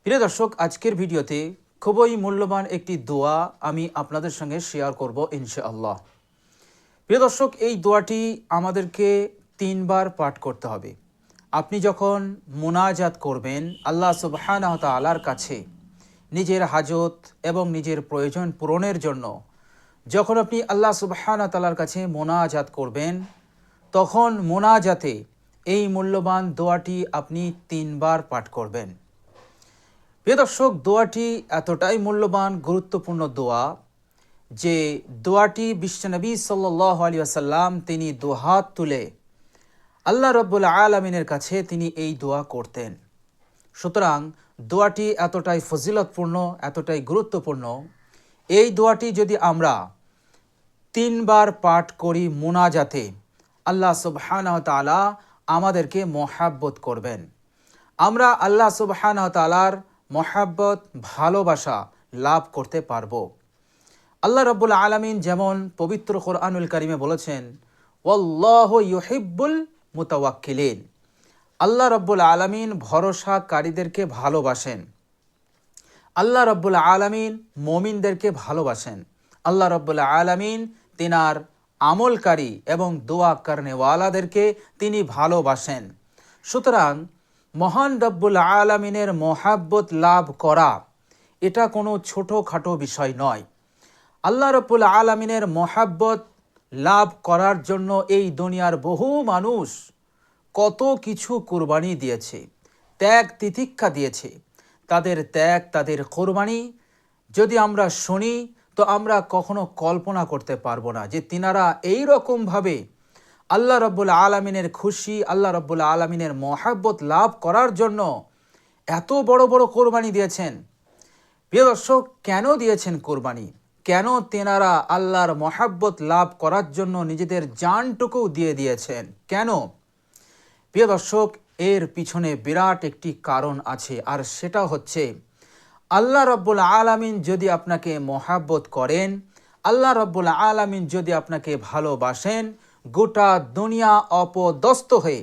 প্রিয় দর্শক, আজকের ভিডিওতে খুবই মূল্যবান একটি দোয়া আমি আপনাদের সঙ্গে শেয়ার করব ইনশাআল্লাহ। প্রিয় দর্শক, এই দোয়াটি আমাদেরকে 3বার পাঠ করতে হবে। আপনি যখন মুনাজাত করবেন আল্লাহ সুবহানাহু ওয়া তাআলার কাছে নিজের হাজত এবং নিজের প্রয়োজন পূরণের জন্য, যখন আপনি আল্লাহ সুবহানাহু ওয়া তাআলার কাছে মুনাজাত করবেন, তখন মুনাজাতে এই মূল্যবান দোয়াটি আপনি 3বার পাঠ করবেন। প্রিয় দর্শক, দোয়াটি এতটাই মূল্যবান গুরুত্বপূর্ণ দোয়া যে দোয়াটি বিশ্বনবী সাল্লাল্লাহু আলাইহি ওয়াসাল্লাম তিনি দুহাত তুলে আল্লাহ রাব্বুল আলামিনের কাছে তিনি এই দোয়া করতেন। সুতরাং দোয়াটি এতটাই ফজিলতপূর্ণ, এতটাই গুরুত্বপূর্ণ। এই দোয়াটি যদি আমরা 3বার পাঠ করি মুনাজাতে, আল্লাহ সুবহানাহু ওয়া তাআলা আমাদেরকে মহাব্বত করবেন। আমরা আল্লাহ সুবহানাহু ওয়া তাআলার মহাব্বত, ভালোবাসা লাভ করতে পারবো। আল্লাহ রাব্বুল আলামিন যেমন পবিত্র কোরআনুল কারিমে বলেছেন, ওয়াল্লাহু ইউহিব্বুল মুতাওয়াক্কিলিন। আল্লাহ রাব্বুল আলামিন ভরসাকারীদেরকে ভালোবাসেন। আল্লাহ রাব্বুল আলামিন মুমিনদেরকে ভালোবাসেন। আল্লাহ রাব্বুল আলামিন তিনার আমলকারী এবং দোয়া করনেওয়ালাদেরকে তিনি ভালোবাসেন। সুতরাং মহান রব্বুল আলামিনের মহাব্বত লাভ করা এটা কোনো ছোটোখাটো বিষয় নয়। আল্লাহ রব্বুল আলামিনের মহাব্বত লাভ করার জন্য এই দুনিয়ার বহু মানুষ কত কিছু কুরবানি দিয়েছে, ত্যাগ তিতিক্ষা দিয়েছে। তাদের ত্যাগ, তাদের কুরবানি যদি আমরা শুনি তো আমরা কখনো কল্পনা করতে পারবো না যে তিনারা এই রকমভাবে আল্লাহ রাব্বুল আলামিনের খুশি, আল্লাহ রাব্বুল আলামিনের মহাব্বত লাভ করার জন্য এত বড় বড় কোরবানি দিয়েছেন। প্রিয় দর্শক, কেন দিয়েছেন কোরবানি? কেন তেনারা আল্লাহর মহাব্বত লাভ করার জন্য নিজেদের জানটুকু দিয়ে দিয়েছেন? কেন? প্রিয় দর্শক, এর পিছনে বিরাট একটি কারণ আছে, আর সেটা হচ্ছে আল্লাহ রাব্বুল আলামিন যদি আপনাকে মহাব্বত করেন, আল্লাহ রাব্বুল আলামিন যদি আপনাকে ভালোবাসেন, গোটা দুনিয়া অপদস্থ হয়ে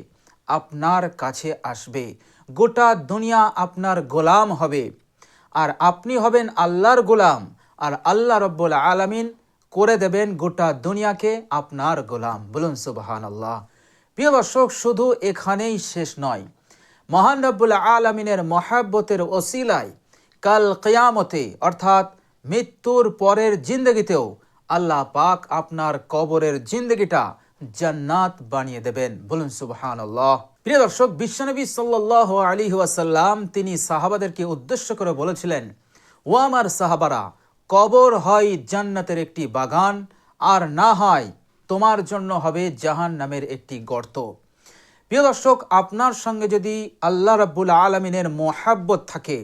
আপনার কাছে আসবে। গোটা দুনিয়া আপনার গোলাম হবে, আর আপনি হবেন আল্লাহর গোলাম, আর আল্লাহ রাব্বুল আলামিন করে দেবেন গোটা দুনিয়াকে আপনার গোলাম। বলুন সুবহানাল্লাহ। প্রিয় দর্শক, শুধু এখানেই শেষ নয়। মহান রাব্বুল আলামিনের মহাব্বতের ওসিলায় কাল কিয়ামতে অর্থাৎ মৃত্যুর পরের জিন্দগিতেও আল্লাহ পাক আপনার কবরের জিন্দগিটা জান্নাত বানিয়ে দেবেন। বলুন সুবহানাল্লাহ। প্রিয় দর্শক, বিশ্বনবী সাল্লাল্লাহু আলাইহি ওয়াসাল্লাম তিনি সাহাবাদেরকে উদ্দেশ্য করে বলেছিলেন, ও আমার সাহাবারা, কবর হয় জান্নাতের একটি বাগান, আর না হয় তোমার জন্য হবে জাহান্নামের একটি গর্ত। প্রিয় দর্শক, আপনার সঙ্গে যদি আল্লাহ রাব্বুল আলামিনের মহাব্বত থাকে,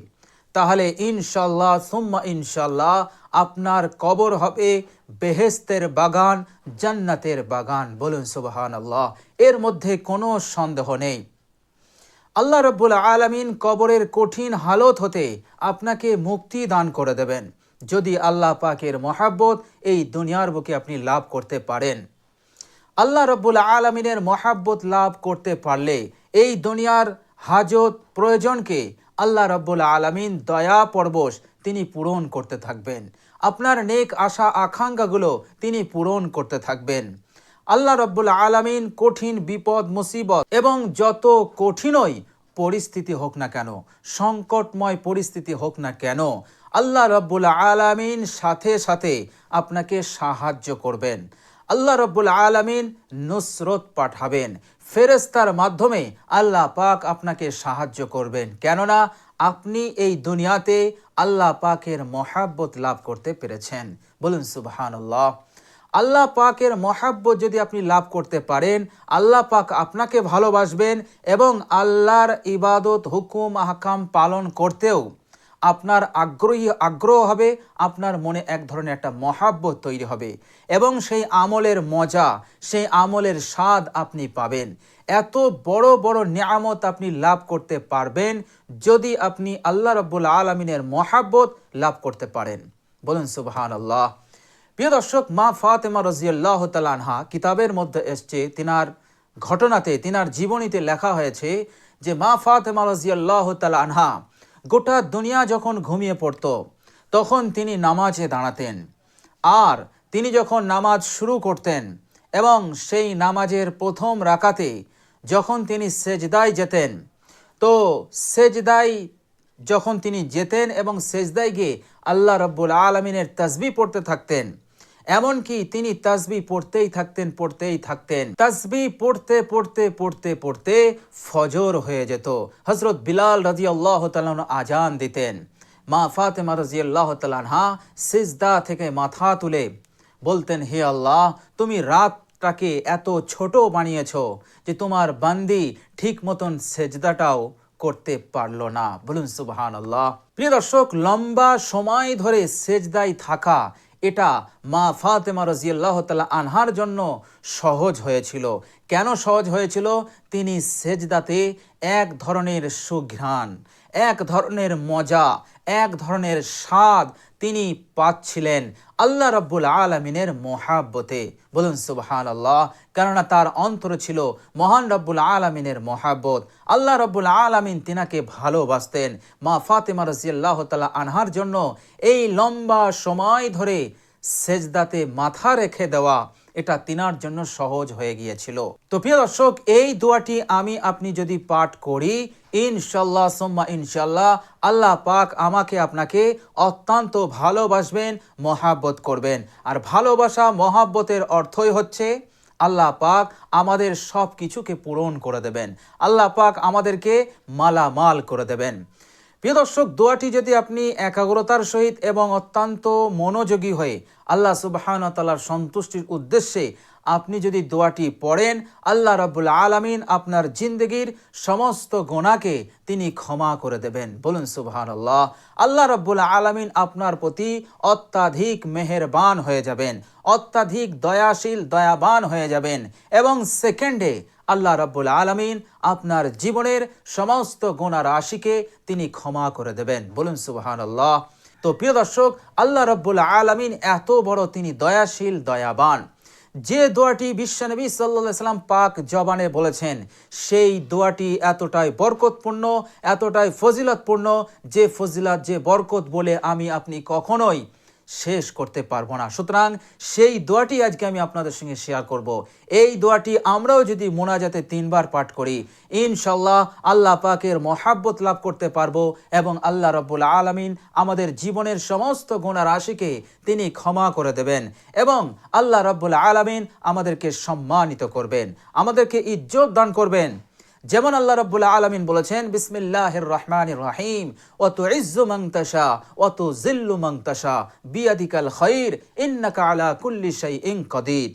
তাহলে ইনশাল্লাহ সুম্মা ইনশাল্লাহ আপনার কবর হবে বেহেশতের বাগান, জান্নাতের বাগান। বলুন সুবহানাল্লাহ। এর মধ্যে কোনো সন্দেহ নেই। আল্লাহ রাব্বুল আলামিন কবরের কঠিন হালত হতে আপনাকে মুক্তি দান করে দেবেন যদি আল্লাহ পাকের মহাব্বত এই দুনিয়ার বুকে আপনি লাভ করতে পারেন। আল্লাহ রাব্বুল আলামিনের মহাব্বত লাভ করতে পারলে এই দুনিয়ার হাজত প্রয়োজনকে আল্লাহ রাব্বুল আলামিন দয়া পরবশ তিনি পূরণ করতে থাকবেন। আপনার নেক আশা আকাঙ্ক্ষাগুলো তিনি পূরণ করতে থাকবেন। আল্লাহ রাব্বুল আলামিন কঠিন বিপদ মুসিবত এবং যত কঠিনই পরিস্থিতি হোক না কেন, সংকটময় পরিস্থিতি হোক না কেন, আল্লাহ রাব্বুল আলামিন সাথে সাথে আপনাকে সাহায্য করবেন। আল্লাহ রাব্বুল আলামিন নুসরত পাঠাবেন, ফেরেশতার মাধ্যমে আল্লাহ পাক আপনাকে সাহায্য করবেন। কেননা আপনি এই দুনিয়াতে আল্লাহ পাকের মহাব্বত লাভ করতে পেরেছেন। বলুন সুবহানাল্লাহ। আল্লাহ পাকের মহাব্বত যদি আপনি লাভ করতে পারেন, আল্লাহ পাক আপনাকে ভালোবাসবেন এবং আল্লাহর ইবাদত, হুকুম, আহকাম পালন করতেও আপনার আগ্রহ হবে। আপনার মনে এক ধরনের একটা মহাব্বত তৈরি হবে এবং সেই আমলের মজা, সেই আমলের স্বাদ আপনি পাবেন। এত বড় বড় নিয়ামত আপনি লাভ করতে পারবেন যদি আপনি আল্লাহ রাব্বুল আলামিনের মহাব্বত লাভ করতে পারেন। বলুন সুবহানাল্লাহ। প্রিয় দর্শক, মা ফাতেমা রাদিয়াল্লাহু তাআলা আনহা কিতাবের মধ্যে এসছে, তিনার ঘটনাতে, তিনার জীবনীতে লেখা হয়েছে যে মা ফাতেমা রাদিয়াল্লাহু তাআলা আনহা গোটা দুনিয়া যখন ঘুমিয়ে পড়ত তখন তিনি নামাজে দাঁড়াতেন, আর তিনি যখন নামাজ শুরু করতেন এবং সেই নামাজের প্রথম রাকাতে যখন তিনি সেজদায় যেতেন, তো সেজদায় যখন তিনি যেতেন এবং সেজদায় গিয়ে আল্লাহ রাব্বুল আলামিনের তাসবিহ পড়তে থাকতেন, এমনকি তিনি তাসবিহ পড়তেই থাকতেন। তাসবিহ পড়তে পড়তে পড়তে পড়তে ফজর হয়ে যেত। হযরত বিলাল রাদিয়াল্লাহু তাআলা আজান দিতেন। মা ফাতেমা রাদিয়াল্লাহু তাআলা আনহা সিজদা থেকে মাথা তুলে বলতেন, হে আল্লাহ, তুমি রাতটাকে এত ছোট বানিয়েছো যে তোমার বান্দি ঠিক মতন সেজদাটাও করতে পারলো না। বলুন সুবহানাল্লাহ। প্রিয় দর্শক, লম্বা সময় ধরে সেজদায় থাকা এটা মা ফাতেমা রাদিয়াল্লাহু তাআলা আনহার জন্য সহজ হয়েছিল। কেন সহজ হয়েছিল? তিনি সেজদাতে এক ধরনের সুঘ্রাণ, এক ধরনের মজা, এক ধরনের স্বাদ তিনি পাচ্ছিলেন আল্লাহ রাব্বুল আলামিনের মহাব্বতে। বলুন সুবহানাল্লাহ। কেননা তার অন্তরে ছিল মহান রাব্বুল আলামিনের মহাব্বত। আল্লাহ রাব্বুল আলামিন তিনাকে ভালোবাসতেন। মা ফাতেমা রাদিয়াল্লাহু তাআলা আনহার জন্য এই লম্বা সময় ধরে সেজদাতে মাথা রেখে দেওয়া এটা তিনার জন্য সহজ হয়ে গিয়েছিল। তো প্রিয় দর্শক, এই দোয়াটি আমি আপনি যদি পাঠ করি, ইনশাল্লাহ সুম্মা ইনশাল্লাহ আল্লাহ পাক আমাকে আপনাকে অত্যন্ত ভালোবাসবেন, মহাব্বত করবেন। আর ভালোবাসা মহাব্বতের অর্থই হচ্ছে আল্লাহ পাক আমাদের সব কিছুকে পূরণ করে দেবেন, আল্লাহ পাক আমাদেরকে মালামাল করে দেবেন। প্রিয় দর্শক, দোয়াটি যদি আপনি একাগ্রতার সহিত এবং অত্যন্ত মনোযোগী হয়ে আল্লাহ সুবহানাহু ওয়া তাআলার সন্তুষ্টির উদ্দেশ্যে আপনি যদি দোয়াটি পড়েন, আল্লাহ রাব্বুল আলামিন আপনার জিন্দেগির সমস্ত গুনাহকে তিনি ক্ষমা করে দেবেন। বলুন সুবহানাল্লাহ। আল্লাহ রাব্বুল আলামিন আপনার প্রতি অত্যাধিক মেহেরবান হয়ে যাবেন, অত্যাধিক দয়াশীল, দয়াবান হয়ে যাবেন এবং সেকেন্ডে আল্লাহ রাব্বুল আলামিন আপনার জীবনের সমস্ত গুনাহ রাশিকে তিনি ক্ষমা করে দেবেন। বলুন সুবহানাল্লাহ। তো প্রিয় দর্শক, আল্লাহ রাব্বুল আলামিন এত বড়, তিনি দয়াশীল, দয়াবান। যে দোয়াটি বিশ্বনবী সাল্লাল্লাহু আলাইহি সাল্লাম পাক জবানে বলেছেন, সেই দোয়াটি এতটাই বরকতপূর্ণ, এতটাই ফজিলতপূর্ণ, যে ফজিলত, যে বরকত বলে আমি আপনি কখনোই শেষ করতে পারবো না। সুতরাং সেই দোয়াটি আজকে আমি আপনাদের সঙ্গে শেয়ার করব। এই দোয়াটি আমরাও যদি মোনাজাতে 3 বার পাঠ করি, ইনশাল্লাহ আল্লাহ পাকের মহাব্বত লাভ করতে পারবো এবং আল্লাহ রাব্বুল আলামিন আমাদের জীবনের সমস্ত গুনাহ রাশিকে তিনি ক্ষমা করে দেবেন এবং আল্লাহ রাব্বুল আলামিন আমাদেরকে সম্মানিত করবেন, আমাদেরকে ইজ্জত দান করবেন। যেমন আল্লাহ রাব্বুল আলামিন বলেছেন, বিসমিল্লাহির রহমানির রহিম, ওয়া তুইজ্জু মান তাশা ওয়া তুযিল্লু মান তাশা বিয়াদিকাল খায়র ইন্নাকা আলা কুল্লি শাইইন কাদির।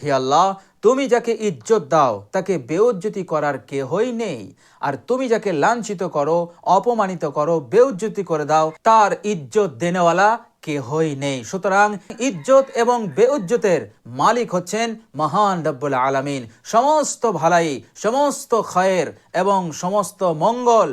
হে আল্লাহ, তুমি যাকে ইজ্জত দাও তাকে বেইজ্জতি করার কেহই নেই, আর তুমি যাকে লাঞ্ছিত করো, অপমানিত করো, বেইজ্জতি করে দাও, তার ইজ্জত দেনেওয়ালা কেহই নেই। সুতরাং ইজ্জত এবং বেইজ্জতের মালিক হচ্ছেন মহান রব্বুল আলামিন। সমস্ত ভালাই, সমস্ত খায়ের এবং সমস্ত মঙ্গল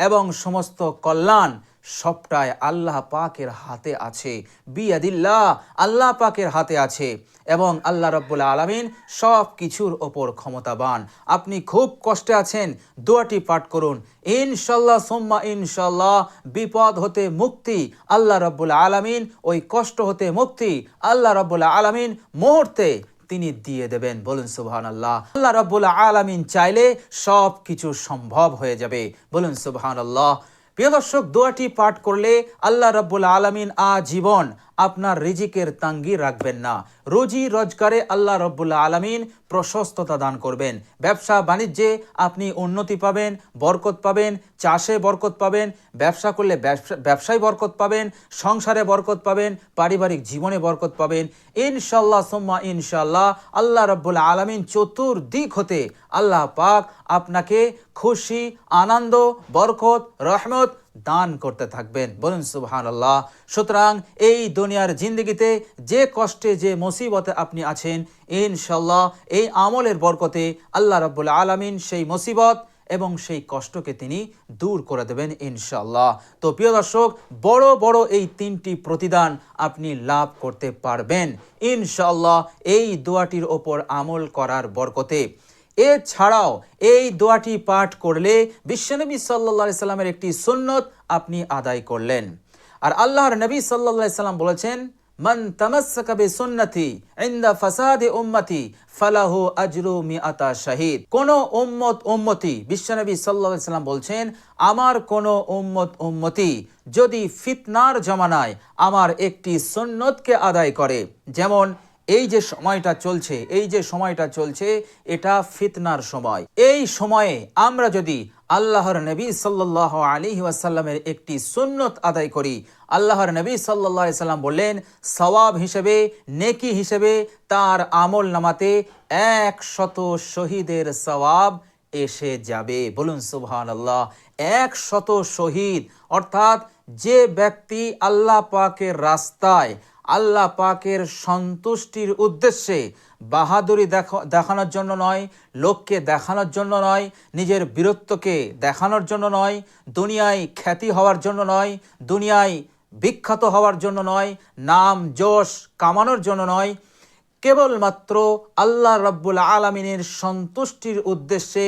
এবং সমস্ত কল্যাণ সবটাই আল্লাহ পাকের হাতে আছে। বিয়াদিল্লাহ, আল্লাহ পাকের হাতে আছে এবং আল্লাহ রাব্বুল আলামিন সব কিছুর ওপর ক্ষমতাবান। আপনি খুব কষ্টে আছেন, দোয়াটি পাঠ করুন, ইনশাল্লাহ সুম্মা ইনশাল্লাহ বিপদ হতে মুক্তি আল্লাহ রাব্বুল আলামিন, ওই কষ্ট হতে মুক্তি আল্লাহ রাব্বুল আলামিন মুহূর্তে তিনি দিয়ে দেবেন। বলুন সুবহানাল্লাহ। আল্লাহ রাব্বুল আলামিন চাইলে সব কিছু সম্ভব হয়ে যাবে। বলুন সুবহানাল্লাহ। প্রিয় দর্শক, দোয়াটি পাঠ করলে আল্লাহ রাব্বুল আলামিন আজীবন আপনার রিজিকের তাঙ্গি রাখবেন না। রুজি রোজগারে আল্লাহ রাব্বুল আলামিন প্রশস্ততা দান করবেন। ব্যবসা বাণিজ্যে আপনি উন্নতি পাবেন, বরকত পাবেন, চাষে বরকত পাবেন, ব্যবসা করলে ব্যবসায় বরকত পাবেন, সংসারে বরকত পাবেন, পারিবারিক জীবনে বরকত পাবেন। ইনশাল্লাহ সুম্মা ইনশাল্লাহ আল্লাহ রাব্বুল আলামিন চতুর্দিক হতে আল্লাহ পাক আপনাকে খুশি, আনন্দ, বরকত, রহমত দান করতে থাকবেন। বলুন সুবহানাল্লাহ। সুতরাং এই দুনিয়ার জিন্দগিতে যে কষ্টে, যে মুসিবতে আপনি আছেন, ইনশাল্লাহ এই আমলের বরকতে আল্লাহ রাব্বুল আলামিন সেই মুসিবত এবং সেই কষ্টকে তিনি দূর করে দেবেন ইনশাল্লাহ। তো প্রিয় দর্শক, বড় বড় এই 3টি প্রতিদান আপনি লাভ করতে পারবেন ইনশাল্লাহ এই দোয়াটির ওপর আমল করার বরকতে। এছাড়াও এই দোয়াটি পাঠ করলে বিশ্বনবী সাল্লাল্লাহু আলাইহি সাল্লামের একটি সুন্নত আপনি আদায় করলেন। আর আল্লাহর নবী সাল্লাল্লাহু আলাইহি সাল্লাম বলেছেন, মান তামাসসাকা বিসুন্নতি ইনদা ফাসাদি উম্মতি ফালাহু আজরু মিআতা শাহিদ। কোন উম্মতি, বিশ্বনবী সাল্লাল্লাহু আলাইহি সাল্লাম বলছেন, আমার কোন উম্মতি যদি ফিতনার জমানায় আমার একটি সুন্নতকে আদায় করে, যেমন এই যে সময়টা চলছে এটা ফিতনার সময়। এই সময়ে আমরা যদি আল্লাহর নবী সাল্লাল্লাহু আলাইহি ওয়াসাল্লামের একটি সুন্নত আদায় করি, আল্লাহর নবী সাল্লাল্লাহু আলাইহি সাল্লাম বললেন, সওয়াব হিসেবে, নেকি হিসেবে তার আমল নামাতে 100 শহীদের সওয়াব এসে যাবে। বলুন সুবহানাল্লাহ। 100 শহীদ, অর্থাৎ যে ব্যক্তি আল্লাহ পাকের রাস্তায়, আল্লাহ পাকের সন্তুষ্টির উদ্দেশ্যে বাহাদুরি দেখানোর জন্য নয়, লোককে দেখানোর জন্য নয়, নিজের বীরত্বকে দেখানোর জন্য নয়, দুনিয়ায় খ্যাতি হওয়ার জন্য নয়, দুনিয়ায় বিখ্যাত হওয়ার জন্য নয়, নাম যশ কামানোর জন্য নয়, কেবলমাত্র আল্লাহ রাব্বুল আলামিনের সন্তুষ্টির উদ্দেশ্যে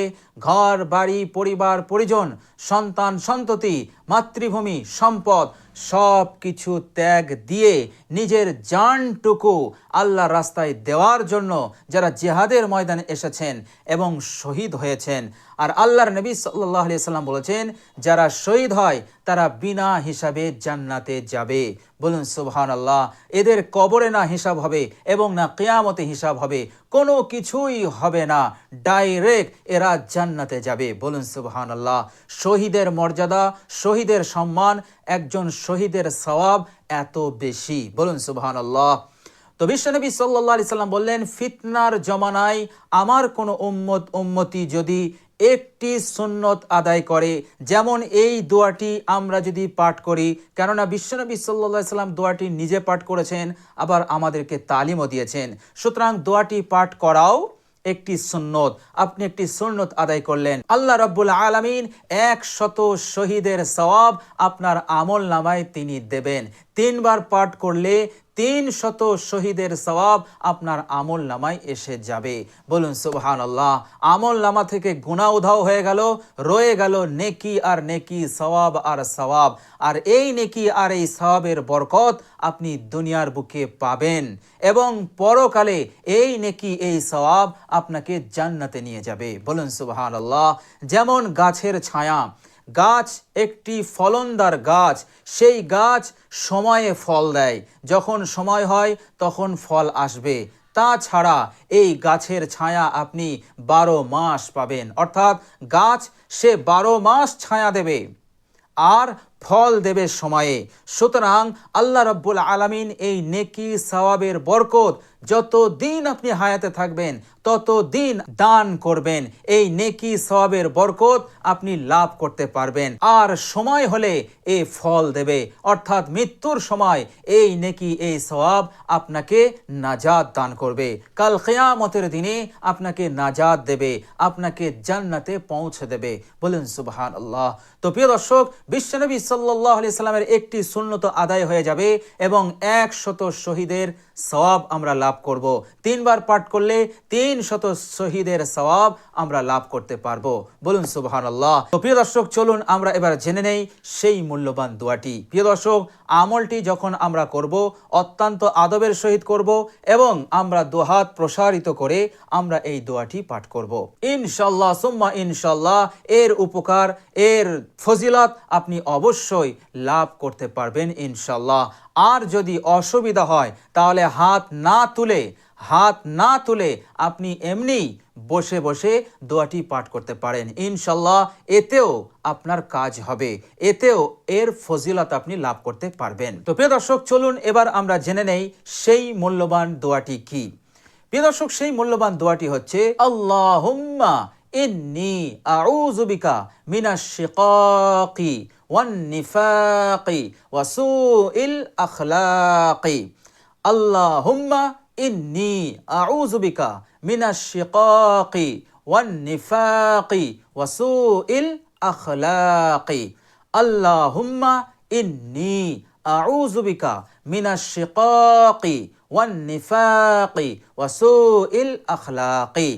ঘর বাড়ি পরিবার পরিজন সন্তান সন্ততি মাতৃভূমি সম্পদ সব কিছু ত্যাগ দিয়ে নিজের জানটুকু আল্লাহর রাস্তায় দেওয়ার জন্য যারা জিহাদের ময়দানে এসেছেন এবং শহীদ হয়েছেন। আর আল্লাহর নবী সাল্লাল্লাহু আলাইহি সাল্লাম বলেছেন, যারা শহীদ হয় তারা বিনা হিসাবে জান্নাতে যাবে। বলুন সুবহানাল্লাহ। এদের কবরে না হিসাব হবে এবং না কিয়ামতে হিসাব হবে, কোনো কিছুই হবে না, ডাইরেক্ট এরা জান্নাতে যাবে। বলুন সুবহানাল্লাহ। শহীদের মর্যাদা, শহীদের সম্মান, একজন শহীদের সওয়াব এত বেশি। বলুন সুবহানাল্লাহ। তো বিশ্বনবী সাল্লাল্লাহু আলাইহি সাল্লাম বললেন, ফিতনার জমানায় আমার কোনো উম্মতি যদি একটি সুন্নত আদায় করে, যেমন এই দোয়াটি আমরা যদি পাঠ করি, কেননা বিশ্বনবী সাল্লাল্লাহু আলাইহি সাল্লাম দোয়াটি নিজে পাঠ করেছেন, আবার আমাদেরকে তালিমও দিয়েছেন, সুতরাং দোয়াটি পাঠ করাও একটি সুন্নত। আপনি একটি সুন্নত আদায় করলেন, আল্লাহ রাব্বুল আলামিন 100 শহীদের সওয়াব আপনার আমল নামায় তিনি দেবেন। 3 বার পাঠ করলে 300 শহীদের সওয়াব আপনার আমল নামায় এসে যাবে। বলুন সুবহানাল্লাহ। আমল নামা থেকে গুনাহ উধাও হয়ে গেল, রয়ে গেল নেকি আর নেকি, সওয়াব আর সওয়াব। আর এই নেকি আর এই সওয়াবের বরকত আপনি দুনিয়ার বুকে পাবেন এবং পরকালে এই নেকি এই সওয়াব আপনাকে জান্নাতে নিয়ে যাবে। বলুন সুবহানাল্লাহ। যেমন গাছের ছায়া, গাছ একটি ফলনদার গাছ, সেই গাছ সময়ে ফল দেয়, যখন সময় হয় তখন ফল আসবে। তাছাড়া এই গাছের ছায়া আপনি 12 মাস পাবেন, অর্থাৎ গাছ সে 12 মাস ছায়া দেবে আর ফল দেবে সময়ে। সুতরাং আল্লাহ রাব্বুল আলামিন এই নেকি সওয়াবের বরকত যতদিন আপনি হায়াতে থাকবেন ততদিন দান করবেন, এই নেকি সওয়াবের বরকত আপনি লাভ করতে পারবেন। আর সময় হলে এই ফল দেবে, অর্থাৎ মৃত্যুর সময় এই নেকি এই সওয়াব আপনাকে নাজাত দান করবে, কাল কিয়ামতের দিনে আপনাকে নাজাত দেবে, আপনাকে জান্নাতে পৌঁছে দেবে। বলুন সুবহানাল্লাহ। তো প্রিয় দর্শক, বিশ্বনবী সাল্লাল্লাহু আলাইহি সাল্লামের একটি সুন্নত আদায় হয়ে যাবে এবং 100 শহীদের সওয়াব আমরা লাভ করব। 3 বার পাঠ করলে 300 শহীদের সওয়াব আমরা লাভ করতে পারবো। বলুন সুবহানাল্লাহ। তো প্রিয় দর্শক, চলুন আমরা এবার জেনে নেই সেই মূল্যবান দোয়াটি। প্রিয় দর্শক, আমলটি যখন আমরা করব অত্যন্ত আদবের সহিত করব এবং আমরা দুহাত প্রসারিত করে আমরা এই দোয়াটি পাঠ করব। ইনশাআল্লাহ সুম্মা ইনশাআল্লাহ এর উপকার, এর ফজিলত আপনি অবশ্যই লাভ করতে পারবেন ইনশাআল্লাহ। আর যদি অসুবিধা হয় তাহলে হাত না তুলে আপনি এমনি বসে বসে দোয়াটি পাঠ করতে পারেন ইনশাআল্লাহ। এতেও আপনার কাজ হবে, এতেও এর ফজিলত আপনি লাভ করতে পারবেন। তো প্রিয় দর্শক, চলুন এবার আমরা জেনে নেই সেই মূল্যবান দোয়াটি কি। প্রিয় দর্শক, সেই মূল্যবান দোয়াটি হচ্ছে, আল্লাহুম্মা ইন্নী আউযু বিকা মিনাশ শিকাকি ওয়ান নিফাকি ওয়া সুইল আখলাকি। আল্লাহুম্মা ইন্নী আউযু বিকা মিনাশ শিকাকি ওয়ান নিফাকি ওয়া সুইল আখলাকি। আল্লাহুম্মা ইন্নী আউযু বিকা মিনাশ শিকাকি ওয়ান নিফাকি ওয়া সুইল আখলাকি।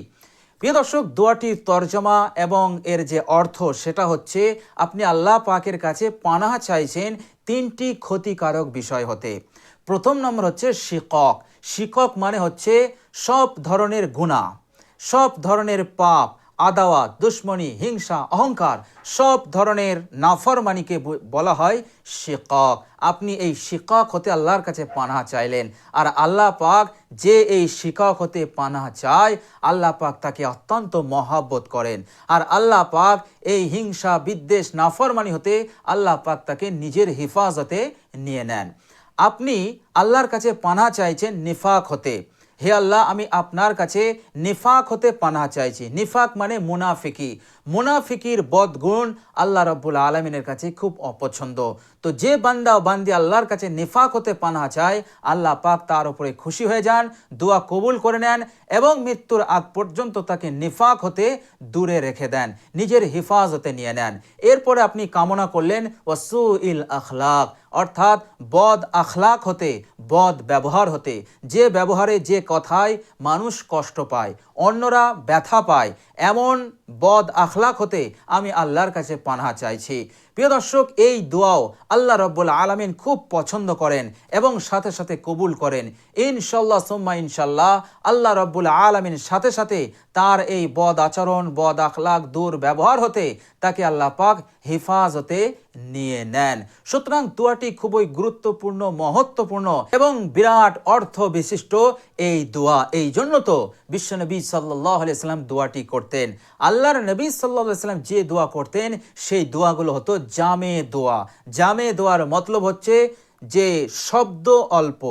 প্রিয় দর্শক, দোয়াটির তর্জমা এবং এর যে অর্থ সেটা হচ্ছে আপনি আল্লাহ পাকের কাছে পানাহ চাইছেন তিনটি ক্ষতিকারক বিষয় হতে। প্রথম নম্বর হচ্ছে শিকক। শিকক মানে হচ্ছে সব ধরনের গুনাহ, সব ধরনের পাপ, আদাওয়াত, দুশ্মনী, হিংসা, অহংকার, সব ধরনের নাফরমানিকে বলা হয় শিকক। আপনি এই শিকক হতে আল্লাহর কাছে পানাহ চাইলেন, আর আল্লাহ পাক যে এই শিকক হতে পানাহ চায়, আল্লাহ পাক তাকে অত্যন্ত মহাব্বত করেন। আর আল্লাহ পাক এই হিংসা, বিদ্বেষ, নাফরমানি হতে আল্লাহ পাক তাকে নিজের হেফাজতে নিয়ে নেন। আপনি আল্লাহর কাছে পানাহ চাইছেন নিফাক হতে। হে আল্লাহ, আমি আপনার কাছে নিফাক হতে পানাহ চাইছি। নিফাক মানে মুনাফিকি। মুনাফিকির বদগুণ আল্লাহ রাব্বুল আলামিনের কাছে খুব অপছন্দ। তো যে বান্দা ও বান্দি আল্লাহর কাছে নিফাক হতে পানাহ চায়, আল্লাহ পাক তার উপরে খুশি হয়ে যান, দোয়া কবুল করে নেন এবং মৃত্যুর আগ পর্যন্ত তাকে নিফাক হতে দূরে রেখে দেন, নিজের হেফাজতে নিয়ে নেন। এরপরে আপনি কামনা করলেন ওয়াসুইল আখলাক, অর্থাৎ বদ আখলাক হতে, বদ ব্যবহার হতে। যে ব্যবহারে, যে কথায় মানুষ কষ্ট পায়, অন্যরা ব্যথা পায়, এমন বদ আখলাক হতে আমি আল্লাহর কাছে পানাহ চাইছি। প্রিয় দর্শক, এই দোয়াও আল্লাহ রাব্বুল আলামিন খুব পছন্দ করেন এবং সাথে সাথে কবুল করেন। ইনশাল্লাহ সুম্মা ইনশাল্লাহ আল্লাহ রাব্বুল আলামিন সাথে সাথে তার এই বদ আচরণ, বদ আখলাক, দুর্ব্যবহার হতে তাকে আল্লাহ পাক হেফাজতে নিয়ে নেন। সুতরাং দোয়াটি খুবই গুরুত্বপূর্ণ, মহত্বপূর্ণ এবং বিরাট অর্থ বিশিষ্ট এই দোয়া। এই জন্য তো বিশ্বনবী সাল্লাল্লাহু আলাইহি সাল্লাম দোয়াটি করতেন। আল্লাহর নবী সাল্লাল্লাহু আলাইহি সাল্লাম যে দোয়া করতেন সেই দোয়াগুলো হতো জামে দোয়া। জামে দোয়ার মতলব হচ্ছে যে শব্দ অল্প,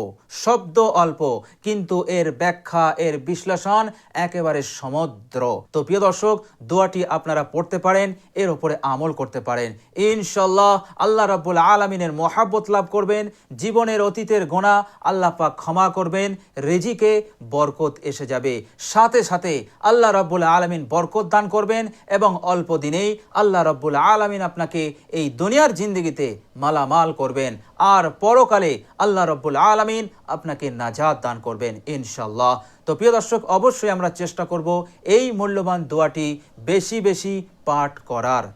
শব্দ অল্প, কিন্তু এর ব্যাখ্যা, এর বিশ্লেষণ একেবারে সমুদ্র। তো প্রিয় দর্শক, দোয়াটি আপনারা পড়তে পারেন, এর উপরে আমল করতে পারেন। ইনশাল্লাহ আল্লাহ রাব্বুল আলামিনের মহাব্বত লাভ করবেন, জীবনের অতীতের গুনাহ আল্লাহ পাক ক্ষমা করবেন, রিজিকে বরকত এসে যাবে, সাথে সাথে আল্লাহ রাব্বুল আলামিন বরকত দান করবেন এবং অল্প দিনেই আল্লাহ রাব্বুল আলামিন আপনাকে এই দুনিয়ার জিন্দেগিতে মালামাল করবেন, আর পরকালে আল্লাহ রাব্বুল আলামিন আপনাকে নাজাত দান করবেন ইনশাল্লাহ। তো প্রিয় দর্শক, অবশ্যই আমরা চেষ্টা করব এই মূল্যবান দোয়াটি বেশি বেশি পাঠ করার।